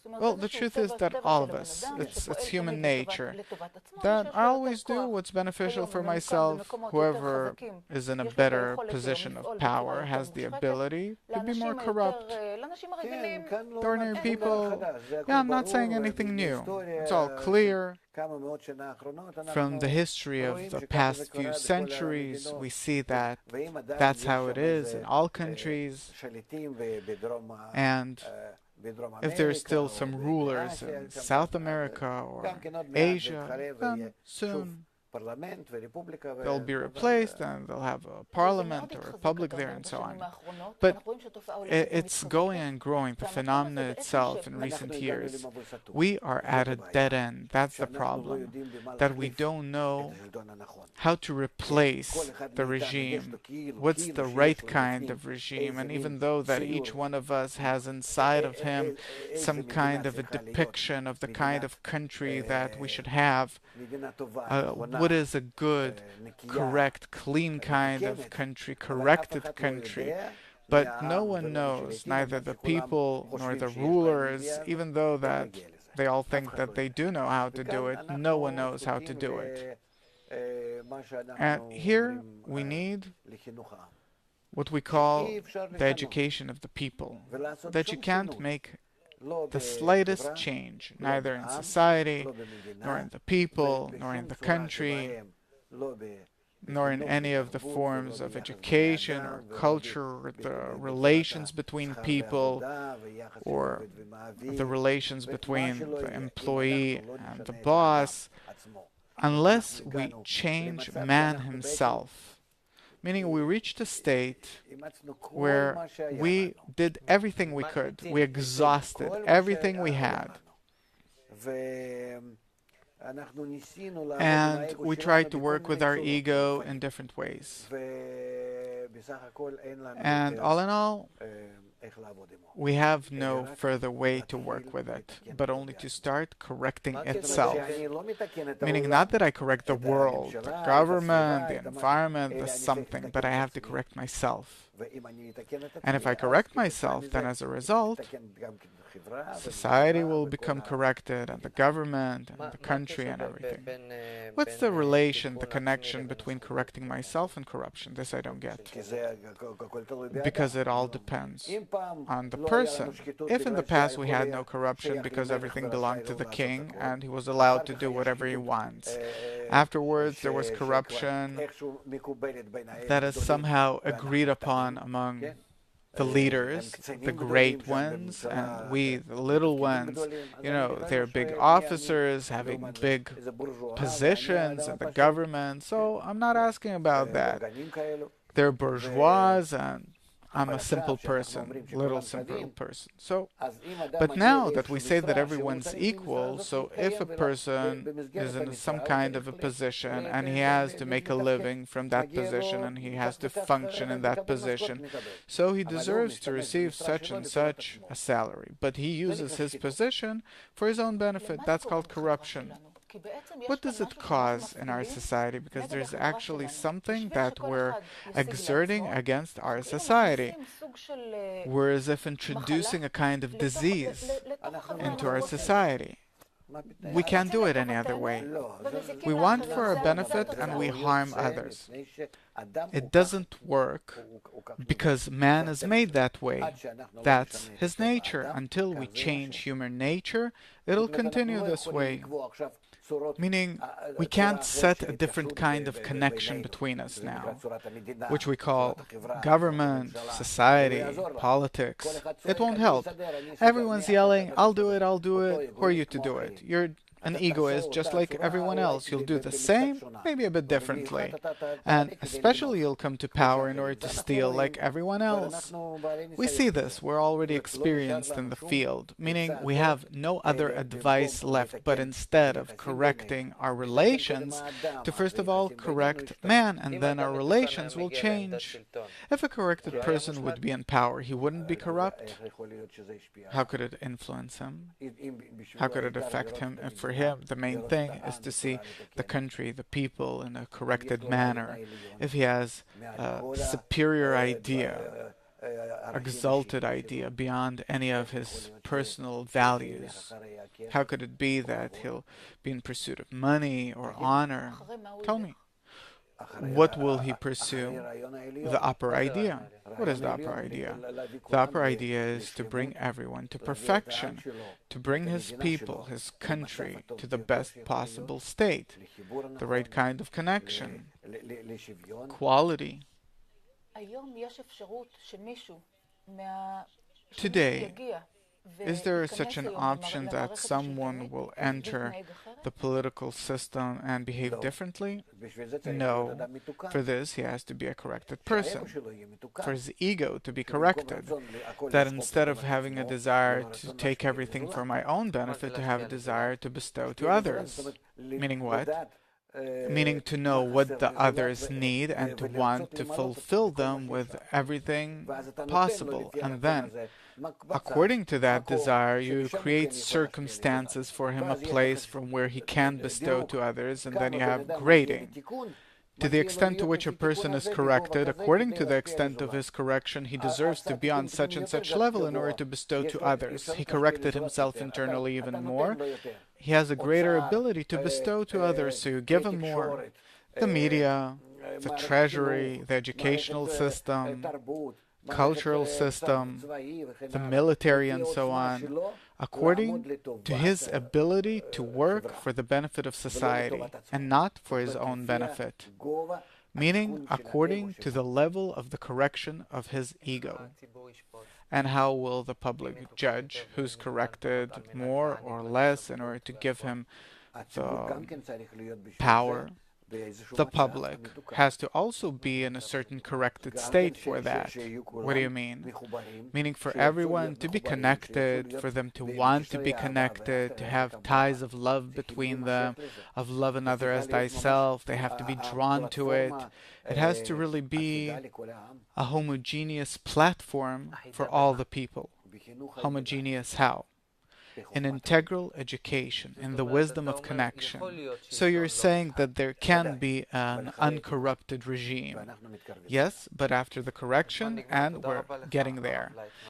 Well, the truth is that all of us, it's human nature, that I always do what's beneficial for myself. Whoever is in a better position of power has the ability to be more corrupt. The ordinary people, yeah, I'm not saying anything new. It's all clear. From the history of the past few centuries, we see that that's how it is in all countries. And if there's still some rulers in South America or Asia, then soon they'll be replaced and they'll have a parliament or a republic there and so on. But it's going and growing, the phenomena itself in recent years. We are at a dead end. That's the problem. That we don't know how to replace the regime. What's the right kind of regime? And even though that each one of us has inside of him some kind of a depiction of the kind of country that we should have, what is a good, correct, clean kind of country, corrected country. But no one knows, neither the people nor the rulers, even though that they all think that they do know how to do it, no one knows how to do it. And here we need what we call the education of the people, that you can't make the slightest change, neither in society, nor in the people, nor in the country, nor in any of the forms of education or culture, or the relations between people, or the relations between the employee and the boss, unless we change man himself. Meaning we reached a state where we did everything we could. We exhausted everything we had. And we tried to work with our ego in different ways. And all in all, we have no further way to work with it, but only to start correcting itself. Meaning not that I correct the world, the government, the environment, the something, but I have to correct myself. And if I correct myself, then as a result, society will become corrected, and the government, and the country, and everything. What's the relation, the connection between correcting myself and corruption? This I don't get. Because it all depends on the person. If in the past we had no corruption because everything belonged to the king and he was allowed to do whatever he wants, afterwards there was corruption that is somehow agreed upon among the leaders, the great ones, and we, the little ones. You know, they're big officers having big positions in the government, so I'm not asking about that. They're bourgeois, and I'm a simple person, little simple person. So, but now that we say that everyone's equal, so if a person is in some kind of a position and he has to make a living from that position and he has to function in that position, so he deserves to receive such and such a salary. But he uses his position for his own benefit. That's called corruption. What does it cause in our society? Because there's actually something that we're exerting against our society. We're as if introducing a kind of disease into our society. We can't do it any other way. We want for our benefit and we harm others. It doesn't work because man is made that way. That's his nature. Until we change human nature, it'll continue this way. Meaning, we can't set a different kind of connection between us now, which we call government, society, politics. It won't help. Everyone's yelling, I'll do it, who are you to do it? You're an egoist just like everyone else. You'll do the same, maybe a bit differently. And especially you'll come to power in order to steal like everyone else. We see this, we're already experienced in the field, meaning we have no other advice left, but instead of correcting our relations, to first of all correct man, and then our relations will change. If a corrected person would be in power, he wouldn't be corrupt. How could it influence him? How could it affect him? And for him, the main thing is to see the country, the people in a corrected manner. If he has a superior idea exalted idea beyond any of his personal values? How could it be that he'll be in pursuit of money or honor? Tell me. What will he pursue? The upper idea. What is the upper idea? The upper idea is to bring everyone to perfection, to bring his people, his country, to the best possible state, the right kind of connection, quality. Today, is there such an option that someone will enter the political system and behave differently? No. For this, he has to be a corrected person. For his ego to be corrected. That instead of having a desire to take everything for my own benefit, to have a desire to bestow to others. Meaning what? Meaning to know what the others need and to want to fulfill them with everything possible. And then, according to that desire, you create circumstances for him, a place from where he can bestow to others, and then you have grading. To the extent to which a person is corrected, according to the extent of his correction, he deserves to be on such and such level in order to bestow to others. He corrected himself internally even more. He has a greater ability to bestow to others, so you give him more. The media, the treasury, the educational system, cultural system, the military, and so on, according to his ability to work for the benefit of society and not for his own benefit, meaning according to the level of the correction of his ego. And how will the public judge who's corrected more or less in order to give him the power? The public has to also be in a certain corrected state for that. What do you mean? Meaning for everyone to be connected, for them to want to be connected, to have ties of love between them, of love another as thyself. They have to be drawn to it. It has to really be a homogeneous platform for all the people. Homogeneous how? In integral education, in the wisdom of connection. So you're saying that there can be an uncorrupted regime. Yes, but after the correction, and we're getting there.